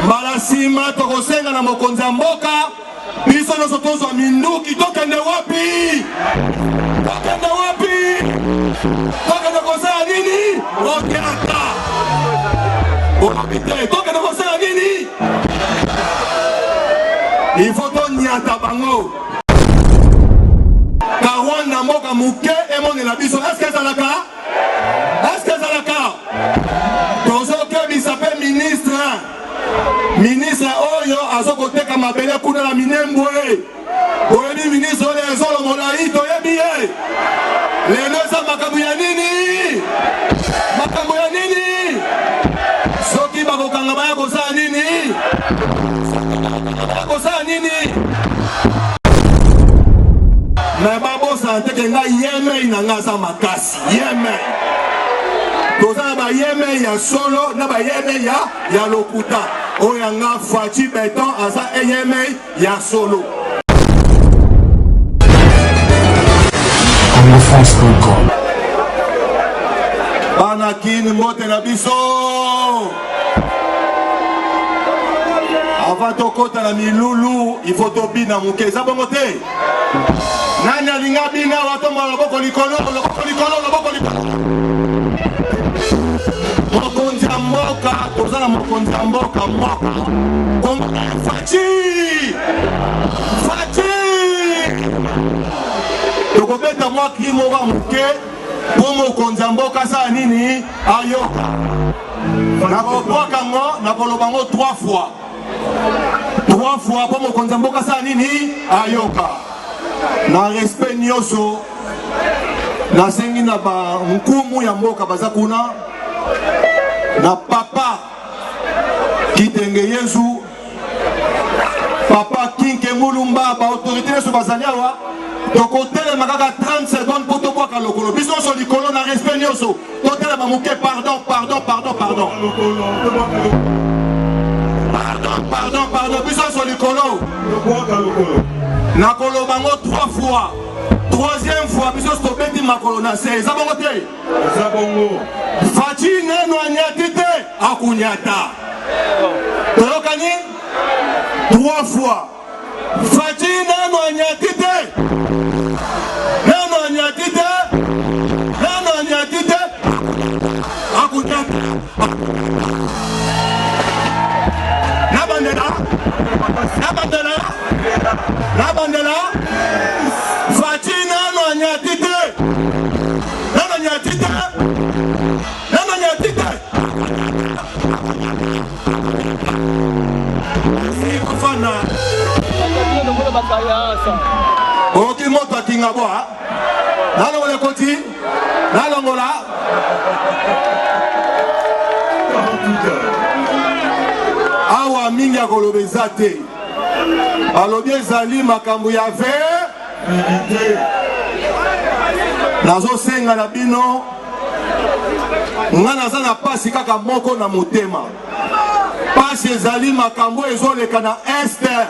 mbala sima tokosenga na mokonzi ya mboka biso nyonso tozwa minduki tokende wapi? Tokende wapi? Tokende kosala nini? Okeaka olobite tokende kosala nini? Il faut tonyata bango Rwanda mboka muke emone la biso. Est-ce que ça la ka? Est-ce que ça la ka? Tozo ke bisape ministre oyo azokoteka mabele kuna la minembwe. Oyebi ministre oyo ezolo molai toyebi ye. Lelo eza makambo ya nini? Makambo ya nini? Soki bakokanga baya kosala nini? Kosala nini? Mais babo sante nga yeme inanga za makasi yeme toza ba yeme ya solo na ba yeme ya lokuta oyanga Fachi Beton aza yeme ya solo Congo France Congo Banakin mbote na biso avant tokota na milulu il faut tobina muke za bongo te nani alinga bina watomba loboko likolo mokonzi ya mboka tozala mokonzi ya mboka Fachi tokobeta mwa krimo wa muke po mokonzi ya mboka sala nini ayoka nakoloba ngo 3 fois po mokonzi ya mboka sala nini ayoka na respect nyoso na sengi na ba nkumu ya mboka baza kuna na papa Kitenge Yesu papa Kinke Mulumba ba autorité neso bazali awa tokotele makaka 30 secondes po tobwaka lokolo biso so likolo na respect nyoso totele mamuke pardon biso so likolo nakolo bango 3 fois 3e fois biso stopeti makolo na se eza bongo te eza bongo Fachi neno anyati te akunyata toyokani 3 fois Fachi neno anyati te akunyata Nabandela Fachi nano anyatite Fana Oki moto akinga boa Nalongola koti Nalongola Awa mingi akolobeza te alobi ezali makambo ya verité nazosenga na bino nga naza na pasi kaka moko na motema pasi ezali makambo ezoleka na este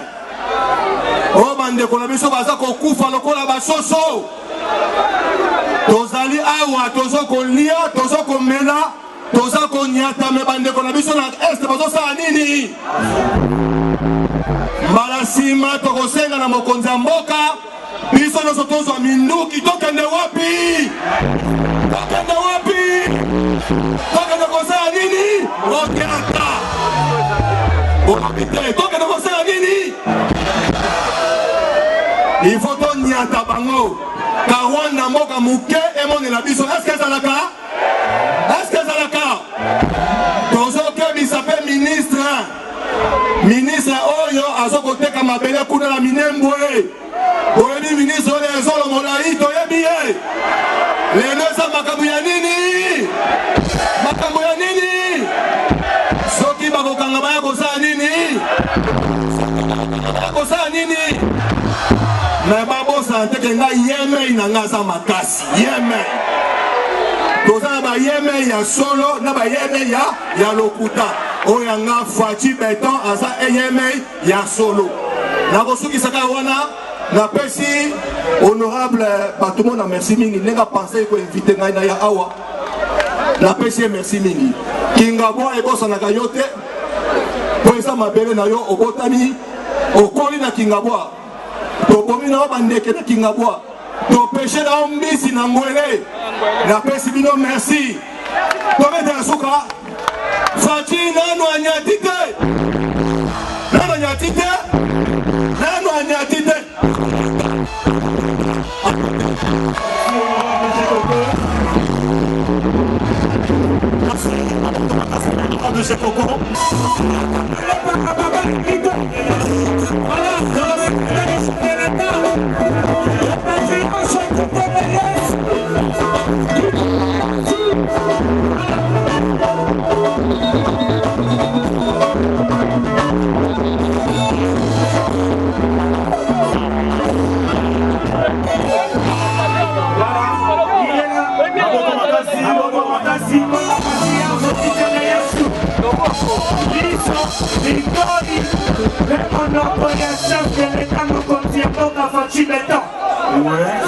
o bandeko na biso baza kokufa lokola basoso tozali awa tozokolia tozokomela toza konyata me bandeko na biso na este bazosala nini mbala sima tokosenga na mokonzi ya mboka biso nyonso tozwa minduki tokende wapi? Tokende kosala nini? Okeaka olobite tokende kosala nini? Il faut tonyata bango Rwanda mboka muke emone la biso. Est-ce que ezalaka? Tozo ke bisape ministre oyo azokoteka mabele kuna la minembwe. Oyebi ministre oyo ezolo molai toyebi ye. Lelo eza makambo ya nini? Soki bakokanga baya kosala nini? Mais babo sante nga yeme inanga za makasi yeme toza ba yeme ya solo na ba yeme ya lokuta oyanga Fachi Beton aza yeme ya solo nakosukisa ka wana na pesi honorable batumo na merci mingi nenga penser ko inviter ngai na ya awa na pesi merci mingi Kingabwa ebosanaka yo te po eza mabele na yo obotani okoli na Kingabwa tobomi na bandeke na Kingabwa topeshe na mbisi na ngwele napesi bino merci tobetela suka Fachi nano anyati te nano anyati te nano anyati te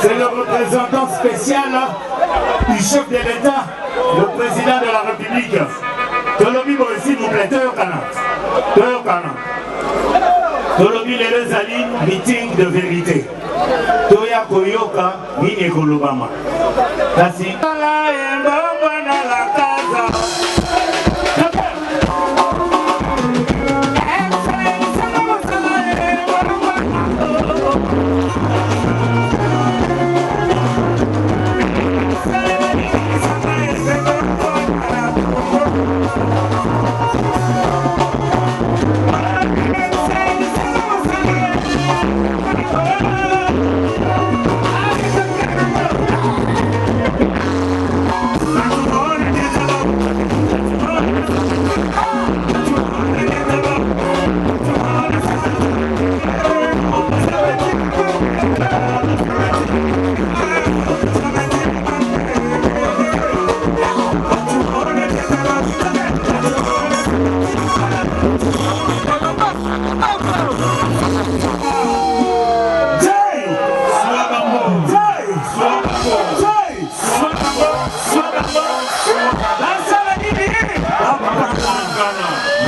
C'est le représentant spécial du chef de l'État, le président de la République. Tolobi s'il vous plaît, Tolobi les Ali, meeting de vérité. Toya Koyoka, Mine Kolobama. Kasi.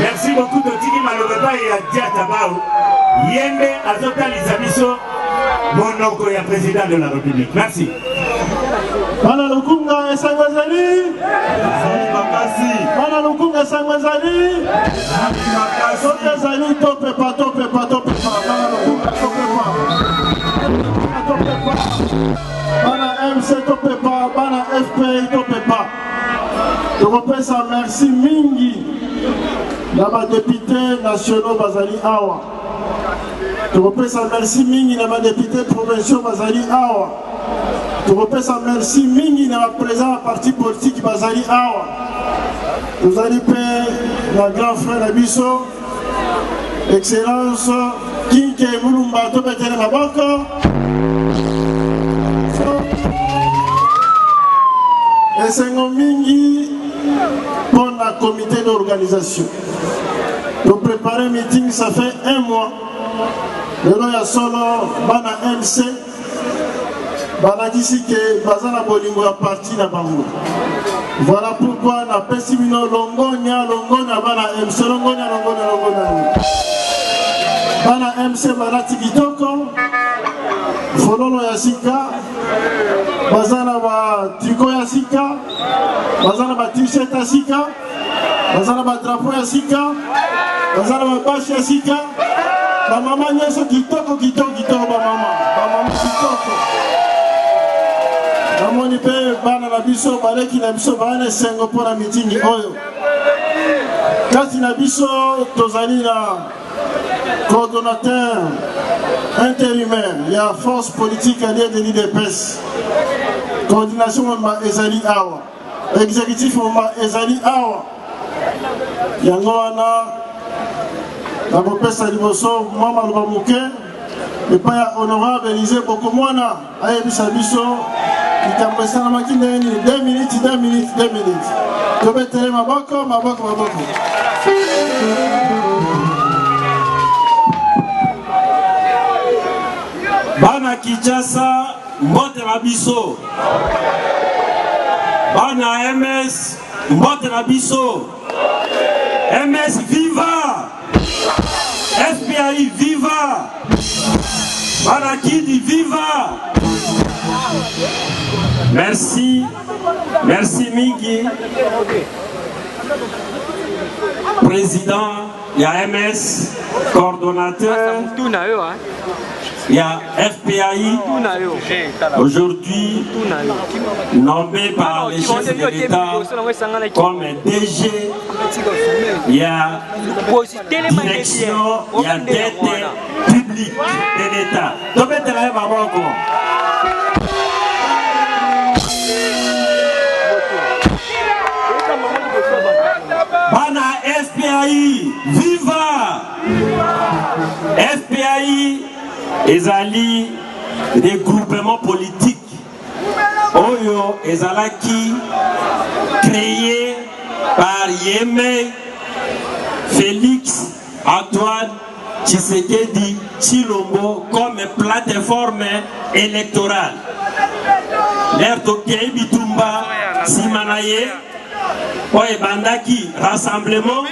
Merci beaucoup de Tini Malobeba et à Diatabao. Yende Azota Lizabiso, Monoko et président de la République. Merci. Bana Lukunga et Sangwazali. Bana Lukunga Sangwazali. Sangwazali tope pas. Bana Lukunga tope pas. Bana MC tope pas. Bana FP tope pas. Je repère ça merci Mingi. Là-bas député nationaux Bazali Awa. Je repère ça merci Mingi. Là-bas député provinciaux Bazali Awa. Je repère ça merci Mingi. Là-bas président parti politique Bazali Awa. Vous allez payer la grand frère Nabiso. Excellence Kinke Moulumba Topetele Maboko. Et c'est Mingi pour la comité d'organisation. Pour préparer un meeting, ça fait 1 mois. Maintenant, il y a solo Bana MC. Bana dit que Bazana Bolingo a parti na Bango. Voilà pourquoi on a Pessimino Longonia Bana MC Longonia. Bana MC Bana Tikitoko. Fololo Yasika. Bazana ba tricot Yasika. Bazana ba t-shirt Yasika. Bazana ba drapeau Yasika. Bazana ba bâche Yasika. Ba maman nyeso kitoko ba maman kitoko. Namoni pe bana na biso baleki na biso bana sengo pour la meeting oyo. Kasi na biso tozali na coordonnateur intérimaire, il y a force politique alliée de l'IDPS. Coordination Ezali Awa. Exécutif Ezali Awa. Yangoana, la Bopesa Liboso, Mama Lubamouke, le père honorable Élisée Bokomwana, Ayebisa Biso, qui t'a pressé la matinée, 2 minutes. Je vais te dire Maboko. Bana Kinshasa, mbote na biso. Bana MS, mbote na biso. MS viva, FPI viva, Banakidi viva. Merci, merci Mingi. Président, il y a MS, coordonnateur, il y a FPI, aujourd'hui nommé par les chefs de l'État comme DG, il y a direction, il y a dette publique de l'État. Bana FPI, viva! FPI ezali des groupements politiques. Oyo ezalaki créé par Yemei Félix Antoine Tshisekedi Tshilombo comme plateforme électorale. L'air Tokei Bitumba Simanaye. Oye bandaki rassemblement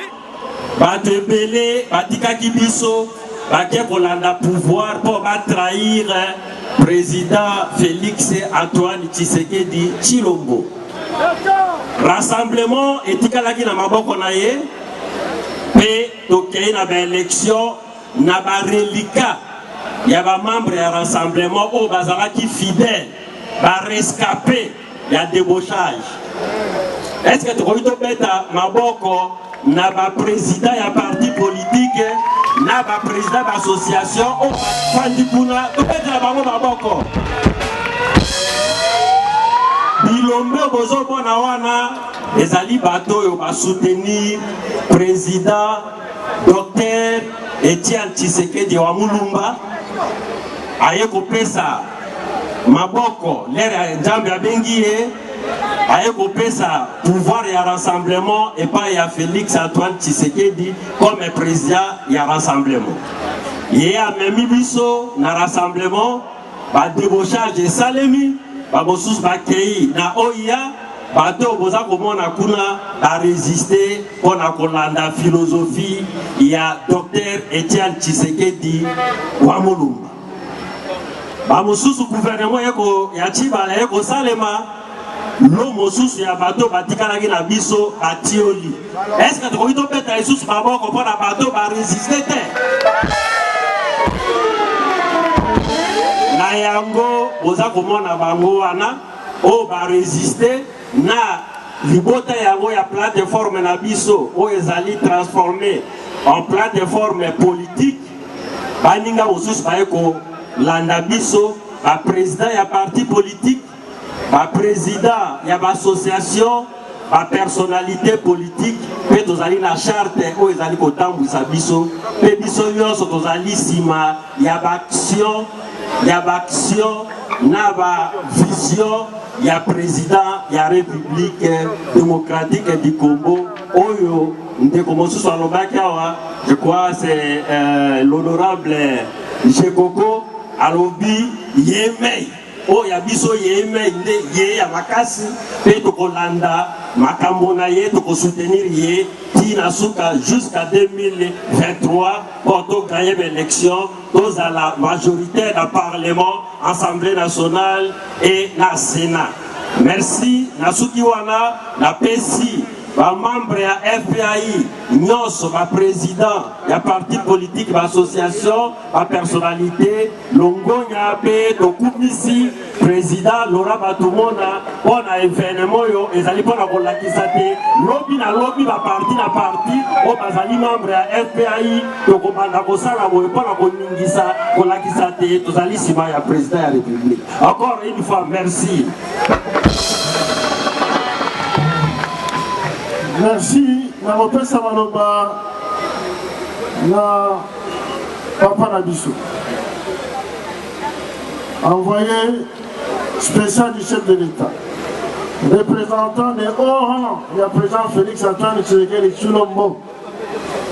bato belé batikaki biso baké kolanda pouvoir pour trahir président Félix Antoine Tshisekedi Tshilombo. Rassemblement etikalaki na maboko na ye pe tokei na ba élection na ba reliquat ya ba membre ya rassemblement o bazalaki fidèle ba rescapé ya débauchage. Est-ce que tu as maboko na ba président ya parti politique na ba président d'association o fandi kuna to betela bango maboko bilombe bozo bona wana ezali bato yo ba soutenir président docteur Etienne Tshisekedi wa Mulumba aye ko pesa maboko lere njambe abengi aye kopesa pouvoir ya rassemblement et pas ya Félix Antoine Tshisekedi comme président ya rassemblement. Yé a memi biso na rassemblement ba débauchage et salemi ba bosus ba kei na oya bato boza komona kuna ba résister pour na kolanda philosophie ya docteur Etienne Tshisekedi wa Mulumba. Ba mosusu gouvernement yako ya Chibala yako salema l'homme sous ya bateau batikalaki na biso atioli. Est-ce que tu connais ton pète à sous maboko pour la bateau ba résister te? Na yango boza komona bango wana o ba résister na libota yango ya plateforme na biso o ezali transformé en plateforme politique. Baninga mosusu bayeko landa biso ba président ya parti politique. Ma président, il y a ma association, ma personnalité politique, mais nous allons la charte, où ils allaient au temps où ils habitent, mais nous allons sima, il y a action, il y a action, il y a vision, il y a président, il y a République démocratique du Congo, Oyo, je crois c'est l'honorable Jekoko, Alobi, Yemei. Oh ya biso yeme ye ya makasi pe to kolanda makambo na ye to ko soutenir ye tina suka jusqu'à 2023 pour to gagner l'élection dans la majorité du parlement, assemblée nationale et na sénat. Merci na suki wana na pesi ba membre ya FPI nyonso ba président ya parti politique ba association ba personnalité longonya pe to kumisi président Laurent Batumona pona événement yo ezali pona kolakisa te lobi na lobi ba parti na parti o bazali membre ya FPI to komanda kosala boye pona koningisa kolakisa te tozali sima ya président ya République. Encore une fois merci. Merci, na mopesa maloba na Papa Nabiso. Envoyé spécial du chef de l'État. Représentant des hauts rangs, il y a président Félix Antoine Tshisekedi Tshilombo.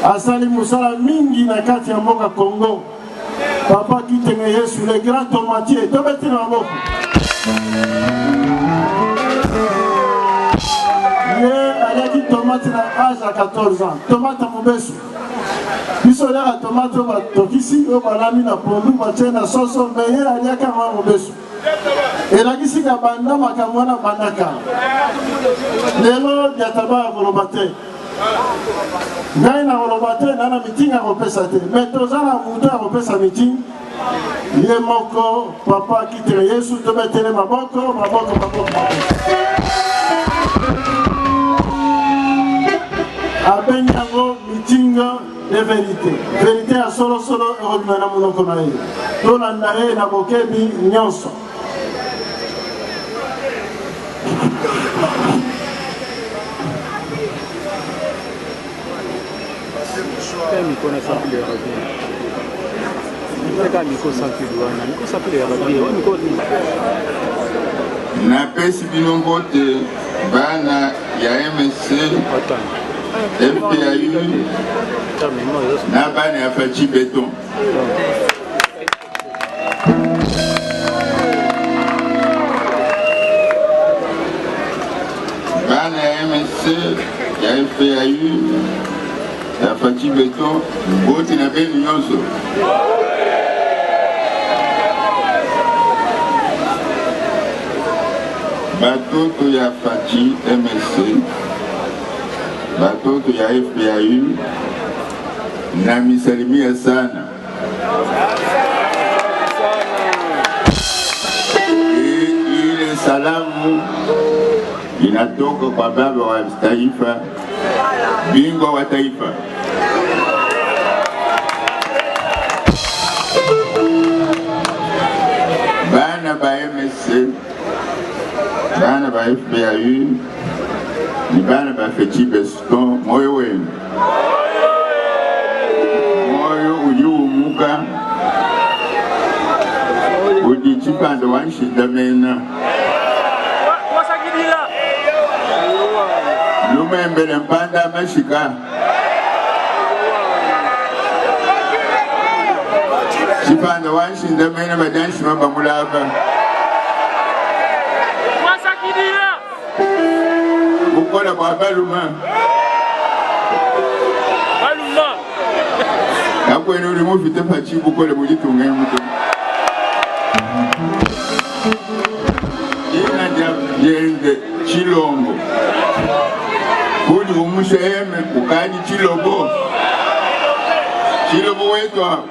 Asali Moussala Mingi na kati ya mboka Congo. Papa Kitenge Yesu, le grand tomatier. Tobeti na mboka. Ye alaki tomatier. tomate na âge à 14 ans. Tomate à Mobesu. Biso la tomate ba tokisi o balami na pondu batie na soso meye aliaka ma Mobesu. Et la kisi ka banda makamwana bandaka. Lelo diataba kolobate. Ngai na kolobate na na meeting a kopesa te. Mais tozana mutu a kopesa meeting. Ye moko papa kitere Yesu to metele maboko. Abenyango meeting de vérité. Vérité à solo et na monoko na ye. To na ndaye na bokebi nyonso. Napesi bino mbote bana ya MSC FPAU na bana ya Fachi Beton. Bana ya MSC ya FPAU ya Fachi Beton bote na beni nyonso. Batoto ya Fachi MSC, batoto ya FPAU, na misalimia sana. Ile salamu inatoka kwa baba wa taifa, bingwa wa taifa. Bana ba MSC, bana ba FPAU, ni bana ba Fachi Beton, moyo wenu. Moyo uliumuka, udichipando wanshinda mena. Lumembele mpanda mashika. Chipando wanshinda mena badanshi mabamulaba. Bukola kwa baluma. Hapo eno uli mufite Fachi bukola mujitunga muto. Ina jende Chilongo. Kuli umusheme ukani Chilobo. Chilobo wetu hapo.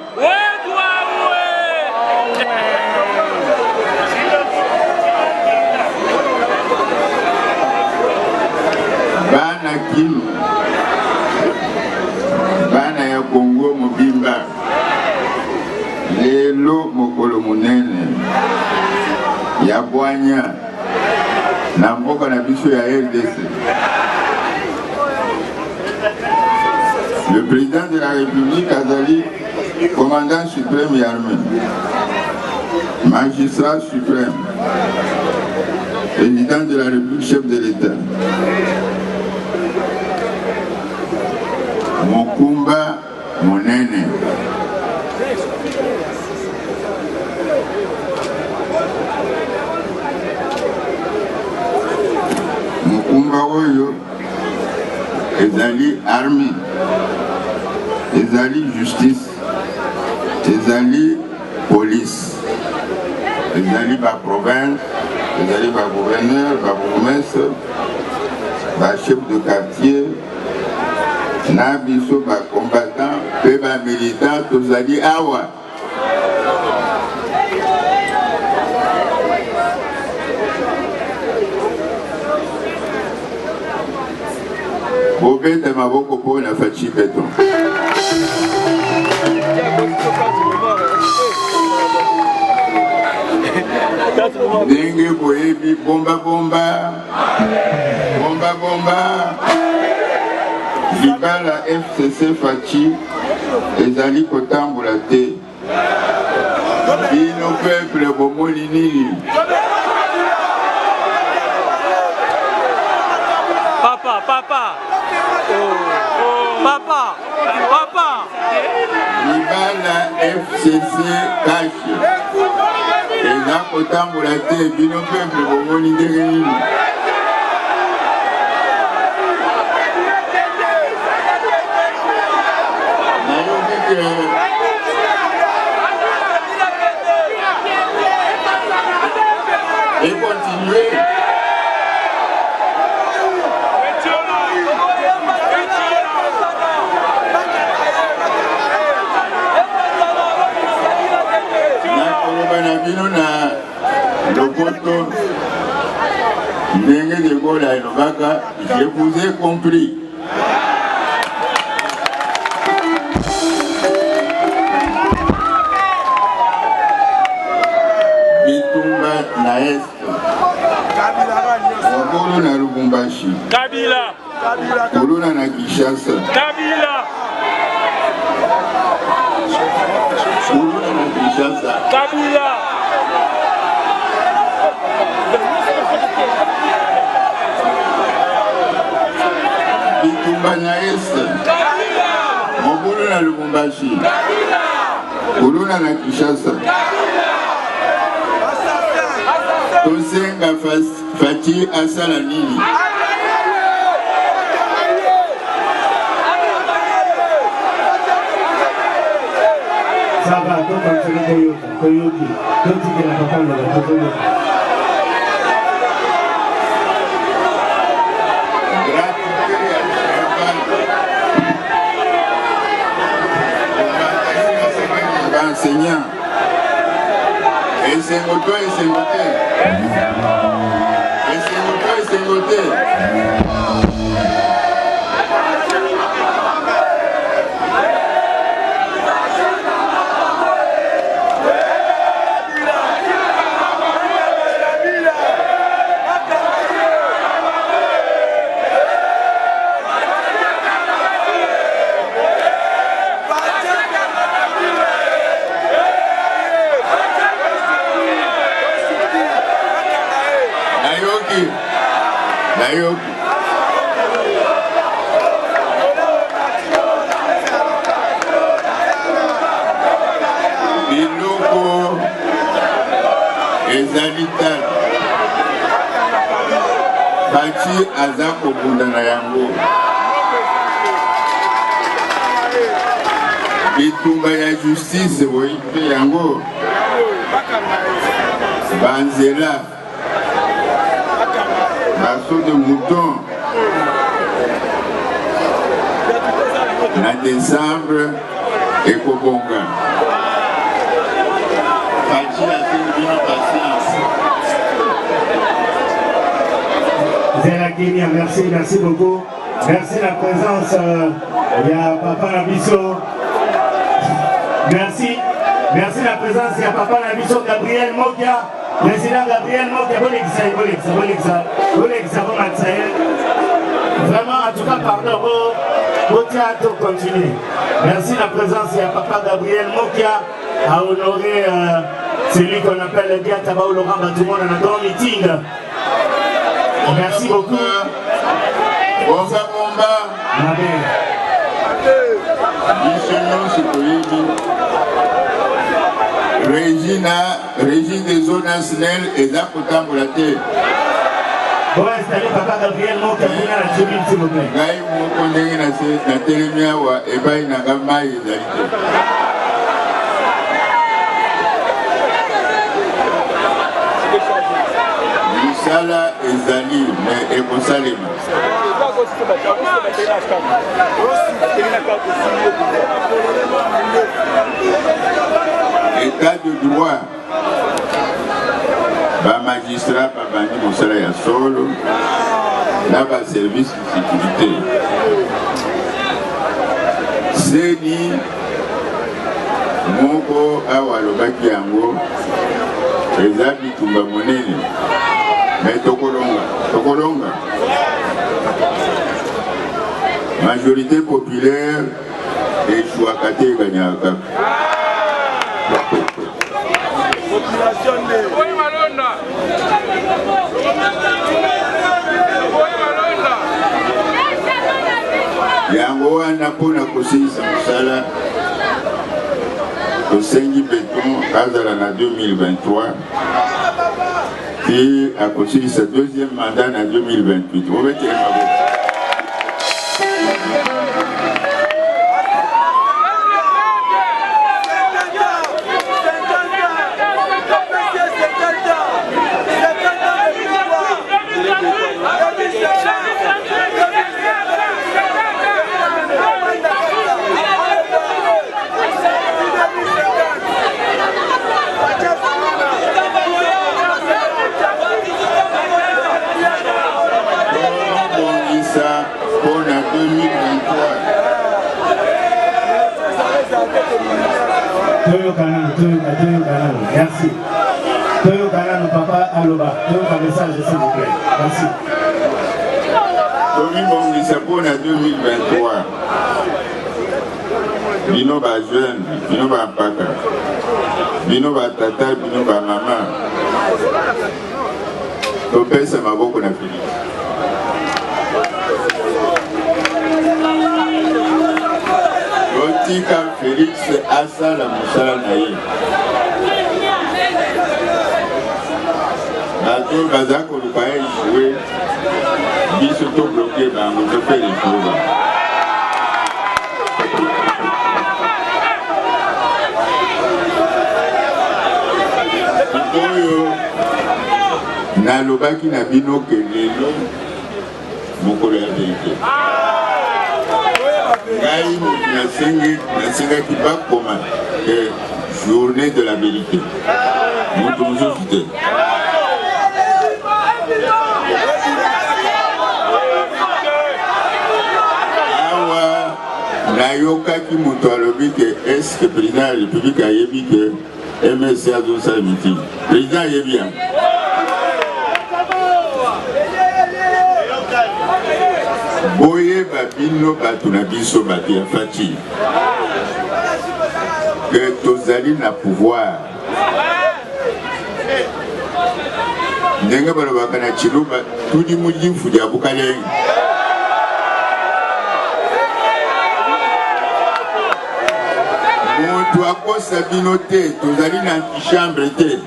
Bana Kilo, bana ya Kongo Mobimba, lelo mokolo munene ya Bwanya na mboka na biso ya RDC. Le président de la République azali commandant suprême et armée, magistrat suprême, président de la République, chef de l'État. Mokumba Monene. Mokumba oyo ezali armée, ezali justice, ezali police, ezali ba province, ezali ba gouverneur, ba bourgmestre, ba chef de quartier, na biso ba combattant pe ba militant tozali awa. Bobete maboko po na Fachi Beton. Ndenge boyebi bomba Libala FCC Fachi ezali kotambola te. Bino peuple bomoli nini? Papa. Libala FCC Kashi eza kotambola te. Bino peuple bomoli ndenge nini? Et continuer. Bino na lopoto ndenge de Gaulle elobaka, je vous ai compris. Bitumba na est Wakolo na Lubumbashi Kabila Kolona na Kinshasa Kabila Kolona na Kinshasa Kabila Bitumba na est Wakolo na Lubumbashi Kolona na Kinshasa Tosenga Fati asala nini? Ça va, donc continuer Koyoki. Donc tu la papa de la Koyoki. Enseignant. Et c'est moto et c'est moté. Et c'est moto et c'est moté. Nayoki. Biloko ezalita Bati aza kobunda na yango. Bitumba ya justice boyipe yango. Banzela Basso de mouton en décembre et Kobonga. Fati a fait une patience. Zéla Kenya, merci beaucoup. Merci la présence. Il y a Papa Nabiso. Merci la présence. Il y a Papa Nabiso, Gabriel Mokia. Président Gabriel Mokia, vraiment, en tout cas, pardon, au théâtre continue. Merci la présence, il y a Papa Gabriel Mokia à honorer celui qu'on appelle le Dia Tabaou Laurent Batoumon dans un grand meeting. Merci beaucoup. Bonsoir, Bomba. Régine des zones nationales et d'Akotamboulaté. Bon, installez Papa Gabriel Mokia pour la tribune, s'il vous plaît. Gaï Mokondé na Telemiawa et Baï Nagama et Zalité. Misala et Zali, mais Ekosalema. État de droit, ba magistrat, ba bandi mosala ya solo, na ba service de sécurité. Seni moko awa lobaki yango eza bitumba monene, mais tokolonga. Majorité populaire échouaka te ganyaka. Yango wana mpona kosilisa mosala tosengi beton azala na 2023 ti akosilisa deuxième mandat na 2028 obetele maboko. Toyo Kanano, merci. Toyo Kanano, papa Aloba, Toyo message s'il vous plaît. Merci. Tomi Bongisapon à 2023. Bino ba jeune, bino ba paka, bino ba tata, bino ba mama. Topesa maboko na Félix. Tika Félix asala musala na ye. Bato baza koluka ye jouer, biso to bloqué bango to faire les choses. Oyo nalobaki na bino ke lelo mokolo ya vérité. Ngai nasengaki bakoma journée de la vérité. Moto mosusu te. Awa nayokaki moto alobi ke est-ce que président ya république ayebi ke MSC azosala meeting. Président ayebi yango. Boye babino bato na biso bato ya fati que tozali na pouvoir ndenge balobaka na chiluba tudi mujifu ya bukaleng moto akosa bino te tozali na antichambre te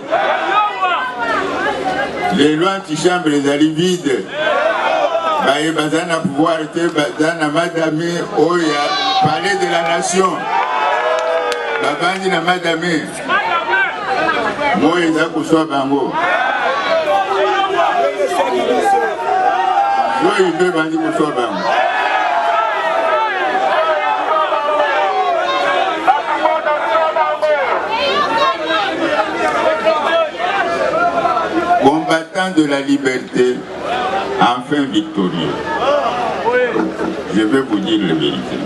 lelo antichambre ezali vide. Baye bazana pouvoir te bazana madame oya palais de la nation babandi na madame moye za kuswa bango moye be bandi kuswa bango combattant de la liberté, enfin victorieux. Je vais vous dire la vérité.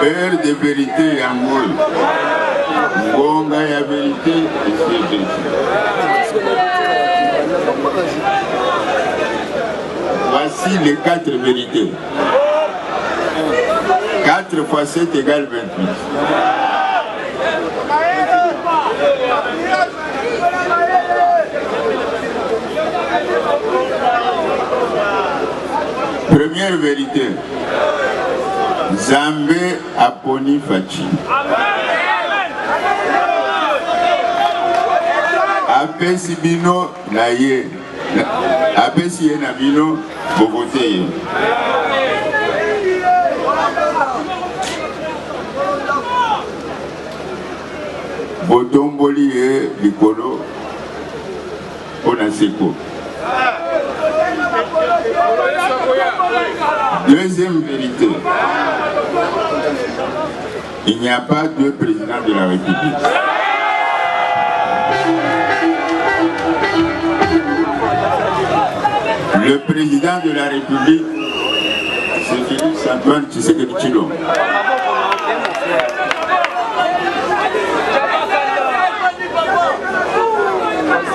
Heure de vérité en Angola. Ngonga ya vérité et c'est vérité. Voici les 4 vérités. 4 fois 7 égale 28. Première vérité. Zambé Aponi Fachi. Apesi bino na ye. Apesi ye na bino bovote ye. Botomboli ye likolo ona seko. Deuxième vérité. Il n'y a pas de président de la République. Le président de la République, c'est Félix Antoine Tshisekedi Tshilombo.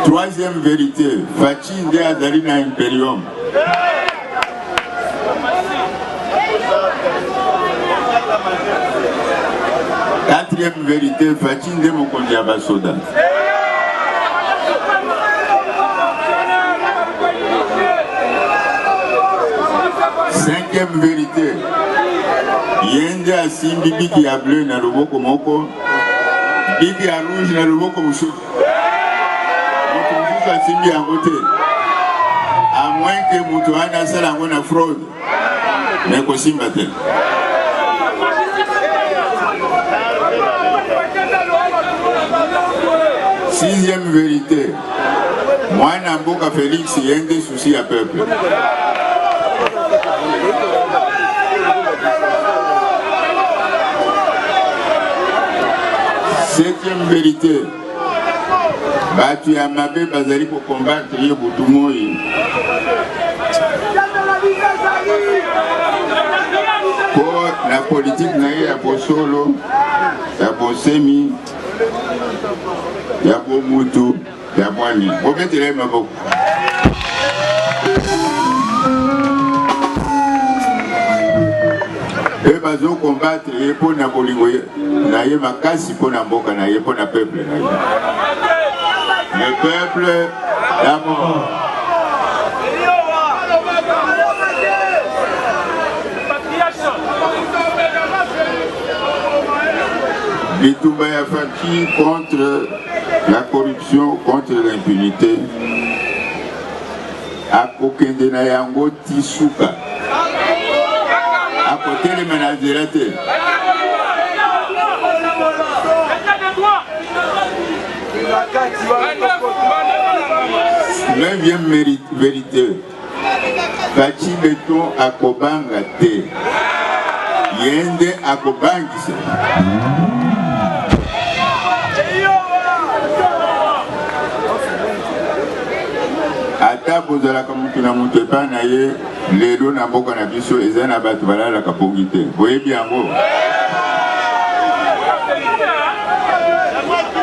Troisième vérité, Fachi Nde azali na Imperium. Quatrième vérité, Fachi Nde mokonzi ya basoda. Cinquième vérité, Yende asimbi biki ya bleu na loboko moko, biki ya rouge na loboko mosusu. Moto mosusu asimbi yango te. À moins que moto wana asala yango na fraude, mais kosimba te. Sixième vérité, Mwana Mboka Félix Yende souci à peuple. Septième vérité. Batu ya mabe bazali pour combattre ye butumoi. Pour la politique na ye ya bosolo, ya bosemi, ya bomutu, ya mwani. Bobetele maboko. Et bazo combattre ye pour na bolingo na ye makasi pour na mboka na ye pour na peuple na ye. Le peuple d'abord. Bitumba ya Faki contre la corruption, contre l'impunité. Akokende na yango tisuka. Akote le menazerate. 9e vérité. Bachi beton akobanga te. Yende akobangisa. Ata bozala kamutu na mutu epa na ye lelo na mboka na biso eza na bato balala kapongi te. Boyebi yango.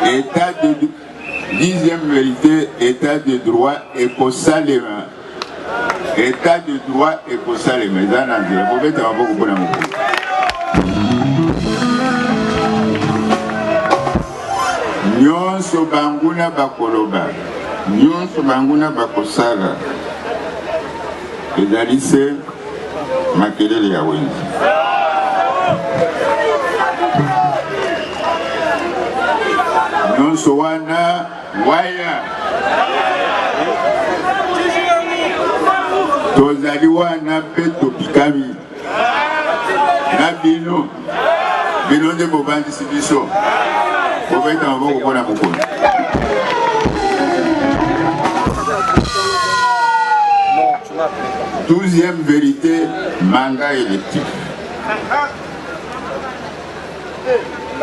État de 10e vérité, état de droit écosalema. État de droit écosalema. Eza na nzela. Bobeta maboko mpona mokolo. Nyonso banguna bakoloba. Nyonso banguna bakosala. Ezali se makelele ya wenzi. Nyonso wana waya. Tozali wana pe topikami. Na bino. Bino nde bobandisi biso. Bobeta maboko mpona mokolo. 12e vérité, mandat électif.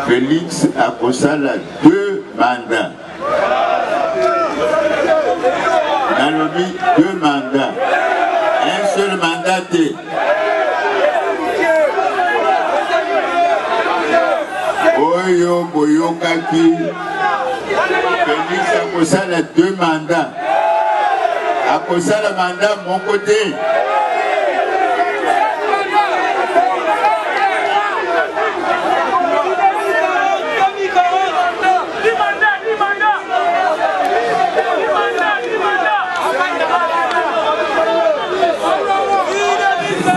Félix a posala 2 mandats. Nalobi 2 mandats. Un seul mandat. Oyo boyokaki. Félix a posala 2 mandats. A posala mandat mon côté.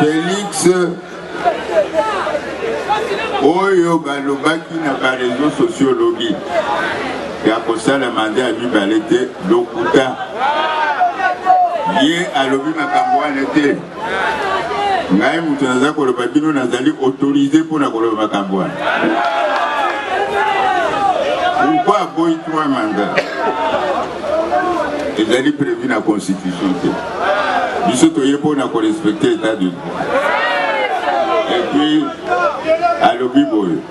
Félix oyo balobaki na ba réseaux sociologiques ya kosala mandat ya mibale te lokuta ye alobi makambo wana te ngai mutu naza koloba bino nazali autorisé mpona koloba makambo wana. Pourquoi aboyi 3 mandats? Ezali prévu na constitution te. Biso toye mpona korespecter état de droit. Et puis alobi boyo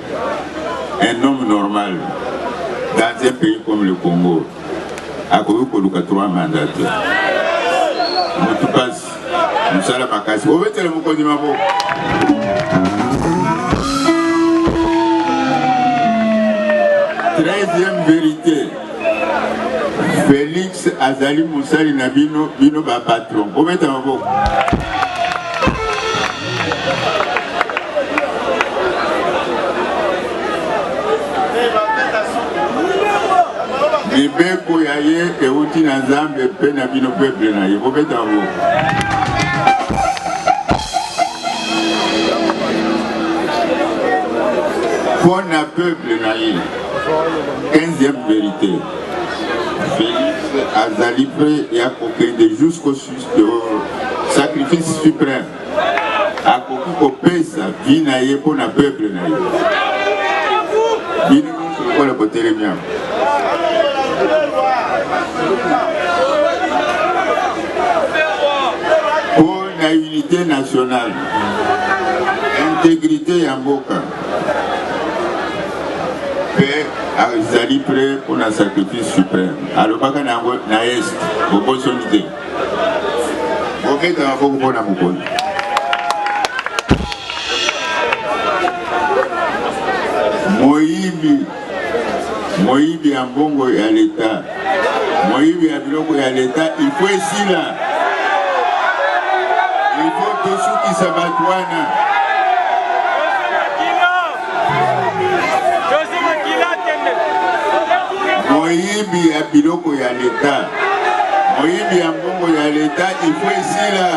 un homme normal dans un pays comme le Congo akoki koluka 3 mandats te. Mutu pasi musala makasi obetele mokonzi maboko. Treizième vérité. Félix azali musali na bino ba patron. Obeta maboko. Mibeko ya ye euti na Nzambe pe na bino peuple na ye. Obeta maboko. Pour na peuple na ye. 15e vérité. Félix azali prêt et akokende jusqu'au sacrifice suprême. Akoki kopesa vie na ye pour na peuple na ye. Bino pour le côté bien. Pour la unité nationale, intégrité ya mboka, paix azali prêt pour un sacrifice suprême. Alors baka na est boko solide. Boketa mako kupona mukoni. Moyibi ya mbongo ya l'État. Moyibi ya biloko ya l'État, il faut ici là. Il faut tout ce qui s'abatouana. Moyibi ya biloko ya l'État. Moyibi ya mbongo ya l'État, il faut ici là.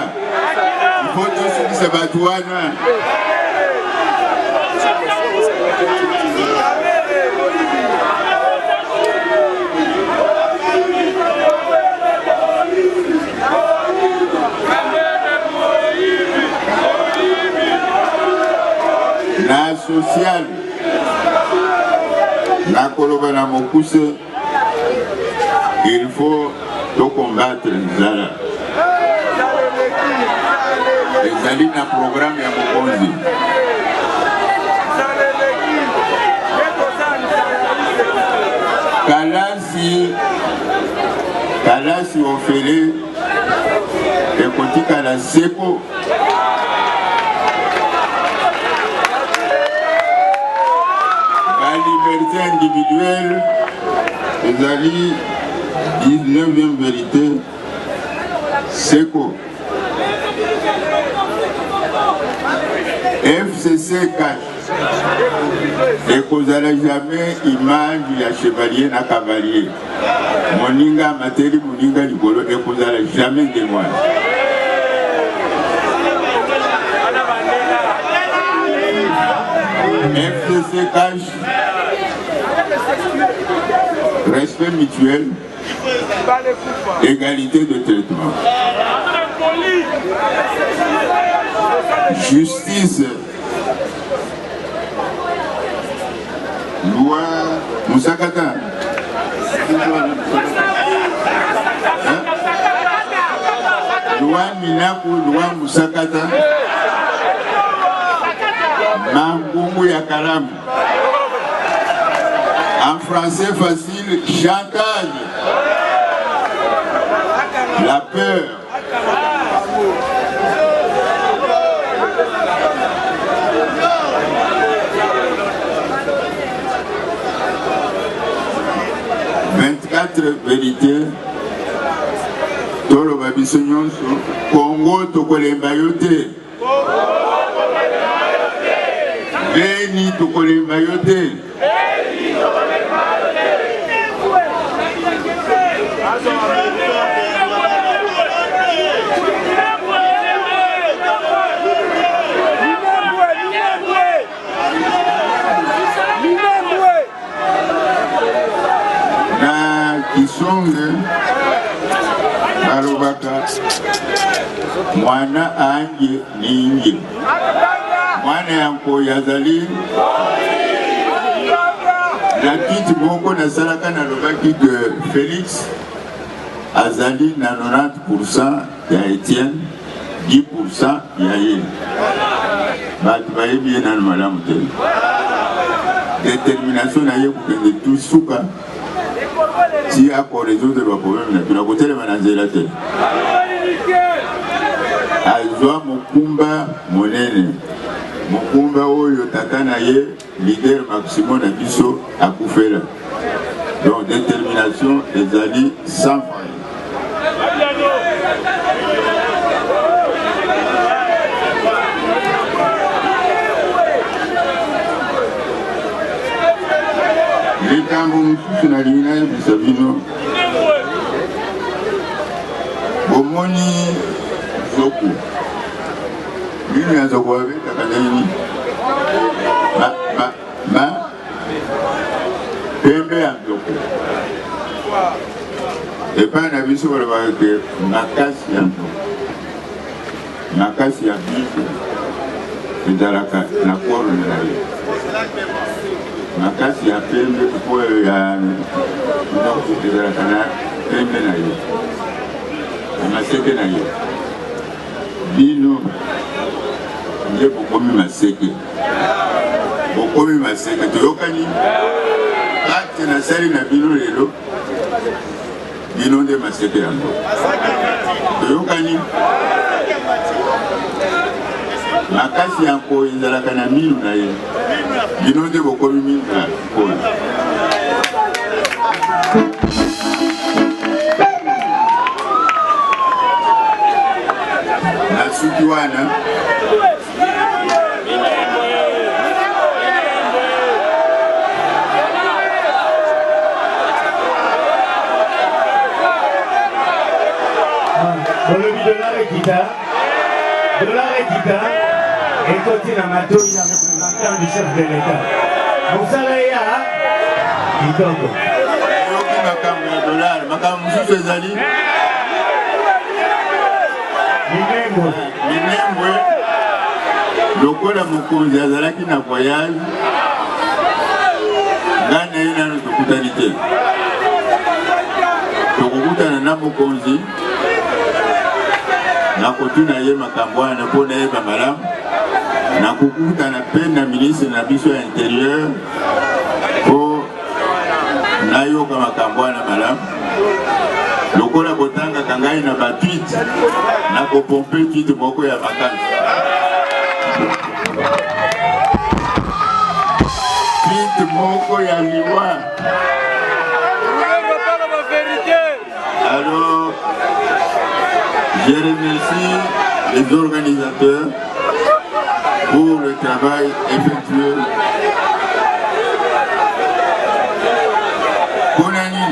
Il faut tout ce qui s'abatouana. Na social na koloba na mokuse, il faut to combattre Zala. Ezali na programme ya mokonzi. Kalasi ofele ekotika la seko. La liberté individuelle, ezali 19e vérité, seko. FCC cache. Et kozala jamais image ya chevalier na cavalier. Moninga materi moninga likolo et kozala jamais de moi. FCC cache. Respect mutuel. Égalité de traitement. Justice. Loi Musakata. Loi Minaku, loi Musakata. Mangungu ya Kalamu. En français facile, chantage. La peur. Vérité tolo babiso nyonso Congo tokolemba yote Beni tokolemba yote Kisonge barobaka mwana anje ningi mwana yanko yazali na kiti moko na salaka na lobaki que Félix azali na 90% ya Etienne 10% ya ye batu bayebi ye na malamu te détermination na ye kokende tout suka si à quoi résoudre le problème, tu n'as côté le manazela te. Azwa Mukumba monene. Mukumba oyo tata na ye leader maximum na biso akufela. Donc détermination ezali sans faille. Likambo mususu na limina yebisa bino bomoni zoku bino ya zoku babetaka nini pembe ya zoku epai na biso balobaka ke makasi ya zoku makasi ya biso ezalaka na korone na ye makasi ya pembe kupoyo ya ezalaka na pembe na ye maseke na ye bino nde bokomi maseke toyokani que na sali na bino lelo bino nde maseke yango toyokani makasi ya nkoi ezalaka na minu na ye bino nde bokomi minu na nkoi na suki wana dollar et guitare et continue à mato, il y a représentant du chef de l'État. Vous savez, il y a dollar, makamu sous ses alliés. Minembwe, lokola mokonzi azalaki na voyage, ngana ina no tokutani te. Tokukutana na mokonzi. Na kotuna ye makambo wana mpo nayeba malamu na kokutana mpe na ministre na biso ya intérieur mpo nayoka makambo wana malamu lokola botangaka ngai na batwite na kopompe twite moko ya makasi twite moko ya liwa. Alors je remercie les organisateurs pour le travail effectué. Bonani.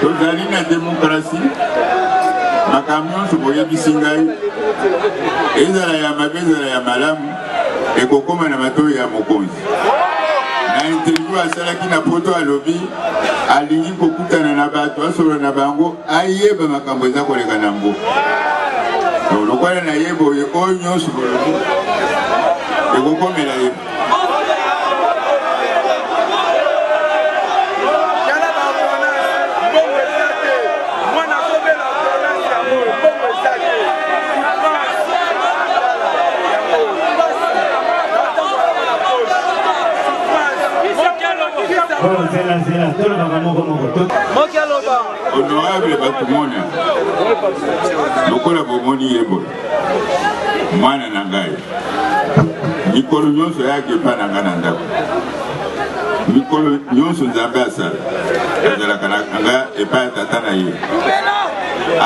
Tozali na démocratie. Makamion suboye bisingai ezala ya mabezala ya malamu ekokoma na mato ya mokonzi na interview asalaki na poto alobi alingi kokutana na bato asolo na bango ayeba makambo eza koleka na mbo lokola na yebo oyo nyonso bolobi ekokomela ye honorable batumona lokola bomoni yebo mwana na ngai mikolo nyonso yake epa na ngai na ndako mikolo nyonso nzambe asala ezalaka na nga epa ya tata na ye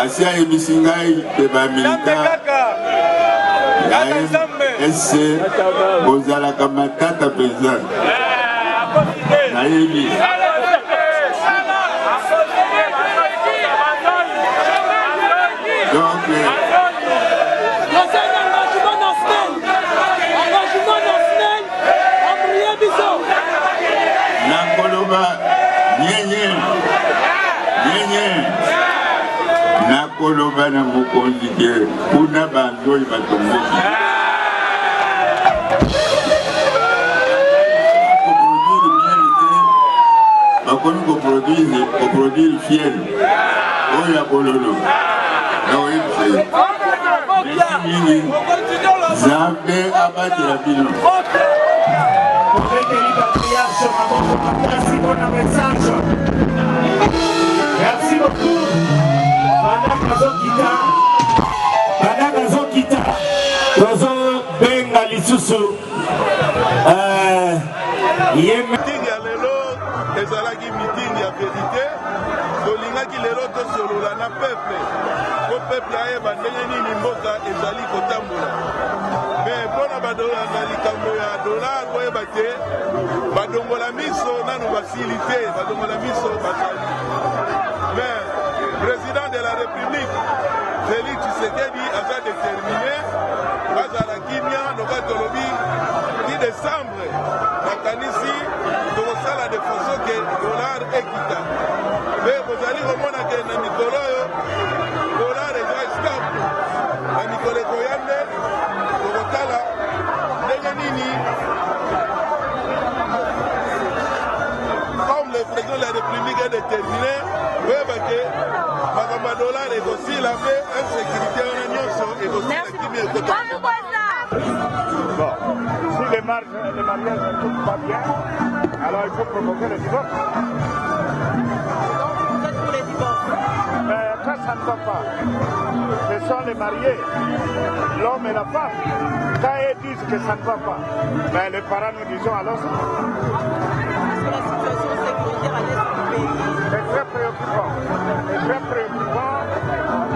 asi ayebisi ngai mpe bamilita ya ese bozalaka matata mpenza nayebi donc nakoloba nyenye nakoloba na mokonzi ke kuna banzoi batomboki bakomi koproduire fiel oyo ya bololo naoyebisa mingi nzambe abatela bino. Merci beaucoup. Pendant Zokita, Tozo Benga Lisusu. Meeting ya lelo ezalaki meeting ya vérité. Tolingaki lelo tosolola na peuple. Po peuple ayeba ndenge nini mboka ezali kotambola. Mais mpona badolanga likambo ya dollar koyeba te badongola miso nanu basili te badongola miso bazali. Mais président de la République Félix Tshisekedi aza déterminé bazala kimia loka tolobi 10 décembre nakanisi tokosala de façon ke dollar ekita me bozali komona ke na mikolo oyo dollar eza stable na mikolo ekoya nde tokotala ndenge nini comme le président de la la paix, insécurité, on a nyonso et aussi la kimia Bon, si les mariages ne tournent pas bien, alors il faut provoquer le divorce. Mais quand ça ne va pas, ce sont les mariés, l'homme et la femme. Quand ils disent que ça ne va pas, ben les parents nous disons alors ça. C'est très préoccupant. C'est très préoccupant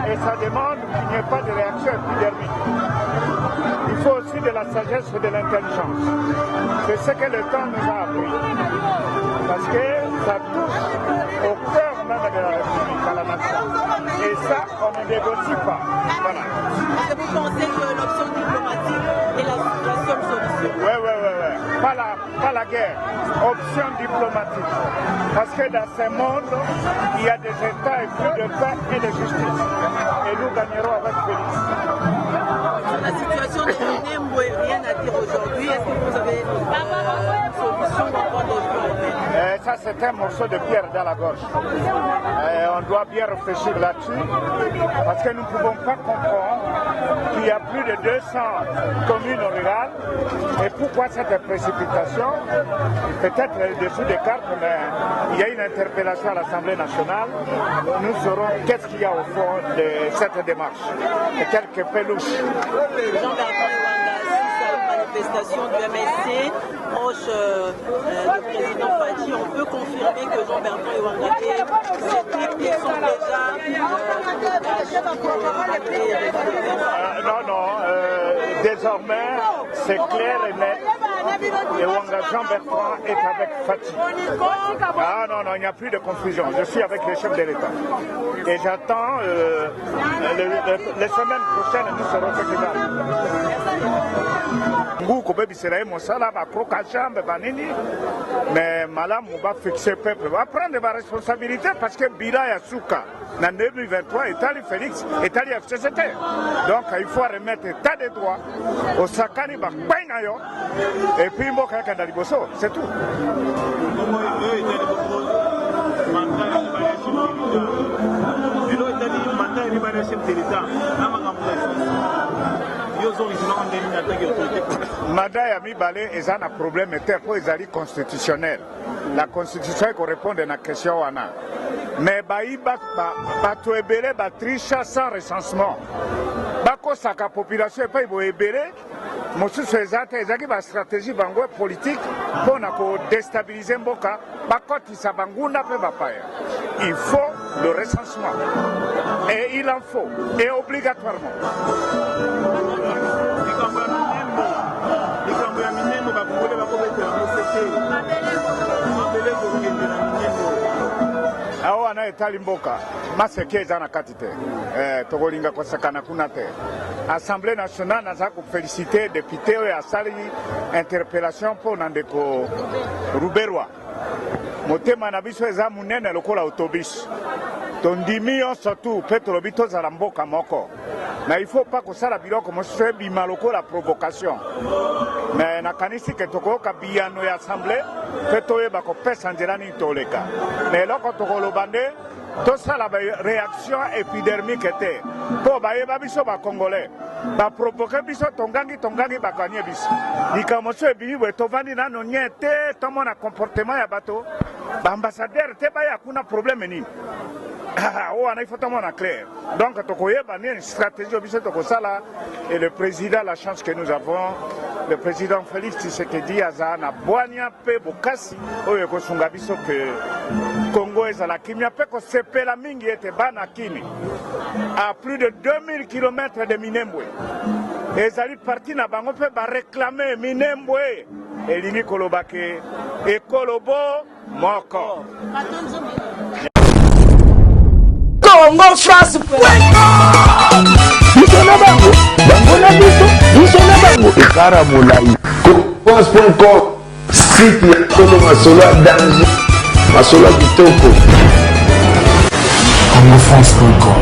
et ça demande qu'il n'y ait pas de réaction épidermique. Il faut aussi de la sagesse et de l'intelligence. C'est ce que le temps nous a appris. Parce que ça touche au cœur même de la République, à la nation. Et ça, on ne négocie pas. Voilà. Est-ce que vous pensez que l'option diplomatique est la seule solution? Oui. Pas la guerre. Option diplomatique. Parce que dans ce monde, il y a des États et plus de paix et de justice. Et nous gagnerons avec Félix. Sur la situation de Minembwe, rien à dire aujourd'hui. Est-ce que vous avez une solution encore des jours? Ça, c'est un morceau de pierre dans la gorge. On doit bien réfléchir là-dessus parce que nous ne pouvons pas comprendre qu'il y a plus de 200 communes rurales. Et pourquoi cette précipitation? Peut-être dessous des cartes, mais il y a une interpellation à l'Assemblée nationale. Nous saurons qu'est-ce qu'il y a au fond de cette démarche. Et quelques pelouches. Manifestation du MSC proche du président Fadji, on peut confirmer que Jean-Bertrand Ewangate, ces clips qui sont déjà non, désormais c'est clair et net. Jean-Bertrand est avec Fadji. Ah non, il n'y a plus de confusion. Je suis avec le chef de l'État. Et j'attends les semaines prochaines, nous serons au Sénégal. Mais Malam va fixer le peuple, va prendre ma responsabilité parce que Bila Yasuka, en 2023, Italie Félix, Italie FCCT. Donc il faut remettre l'état de droit au Sakani Bakbainayo et puis Moka Kandaliboso, c'est tout. Mada ya mibale eza na problème te po ezali constitutionnel. La constitution correspond à la question wana. Mais baïba bato ebele batrisha sans recensement. Bako saka population pa ibo ebele. Mosusu ezate ezaki ba stratégie bango politique pour na ko déstabiliser mboka bakotisa banguna pe bapaya. Il faut le recensement. Et il en faut. Et obligatoirement. Awa ana etali mboka maseke eza na kati te tokolinga kosakana kuna te. Assemblée nationale naza ko féliciter député oyo asali interpellation pour ndeko Ruberwa. Motema na biso eza munene lokola autobus. Tondimi nyonso tu mpe tolobi tozala mboka moko. Mais il ne faut pas que ça la biloko mosusu ebima lokola provocation. Mais nakanisi ke tokoyoka biyano ya assemblée mpe toyeba kopesa nzela nini toleka. Mais eloko tokoloba nde tosala réaction épidermique te mpo bayeba biso bacongolais baprovoke biso tongangi bakanie biso likambo mosusu ebimi boye tovandi nano nye te tomona comportement ya bato baambassadeur te baya kuna problème nini. Il faut tomber en clair. Donc, il y a une stratégie et le président, la chance que nous avons, le président Félix Tshisekedi Azana, Boania Pe Bokasi, Oyo Sungabiso que Congo est à la Kimia Pe ko sepela mingi ete bana Kimi à plus de 2000 km de Minembwe. Et Zali parti na bango pe ba réclamer Minembwe et lini kolobake et kolobo moko. Congo France bisona bango na biso bisona bango ekara molai congo.com site ya kono masolo ya danger masolo ya kitoko Congo France.com